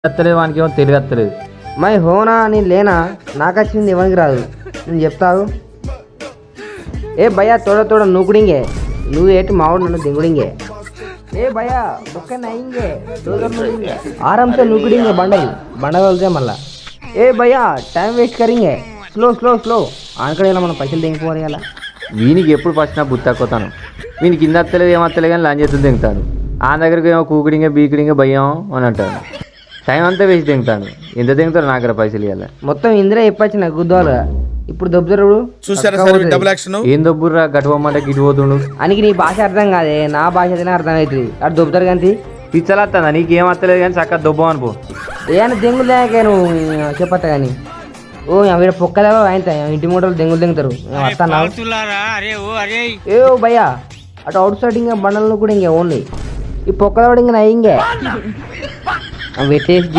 వస్తలేదు వానికి ఏమో తెలివి వస్తలేదు. మై హోనా నేను లేనా, నాకు వచ్చింది ఎవరికి రాదు, నేను చెప్తావు. ఏ భయ్యా తోడ నూకుడింగే, నువ్వు ఏటి మావాడు నన్ను దింగుడింగే. ఏ భయ్యా బుక్క నయ్యింగే ఆరాంసే నూకుడింగే బండ వెళ్తే మళ్ళా. ఏ భయ్యా టైం వేస్ట్ కరింగే, స్లో ఆనకడేలా మనం పైసలు దింగిపోవాలి అలా. వీనికి ఎప్పుడు ఫస్ట్ బుత్తాకోతాను. వీనికి కింద వస్తలేదు ఏమత్తలేదు కానీ లంచ్ చేతులు దింగుతాను. ఆ దగ్గరికి ఏమో కూకుడింగే బీకుడింగే భయం అని అంటాను. టైం అంతా వేసి దింగుతాను. ఎంత దింగుతారు నా దగ్గర పైసలు ఇవ్వాలి. మొత్తం ఇందిరా చెప్పచ్చిన గుద్దాలు ఇప్పుడు దొబ్బుతారు. ఏం దొబ్బుర్రా గట్టుకోమంటే గిటు పోతుండు. అనికి నీ భాష అర్థం కాదే, నా భాష అయితేనే అర్థం అవుతుంది. అటు దొబ్బుతారు కానీ పిచ్చలేస్తుందా నీకేం వస్తలేదు కానీ చక్కగా దొబ్బం అనుకో. ఏమైనా దెంగులు లేక నువ్వు చెప్పత్తా కానీ. ఓ వీడ పొక్కలేవో ఆయన ఇంటి మూటలు దెంగులు దింగుతారు. వస్తాను ఏ భయ్యా అటు అవుట్ సైడ్ ఇంకా బండలను కూడా ఇంకా ఓన్లీ ఈ పొక్కల ఇంకా నయ్యింగే పెట్టేసి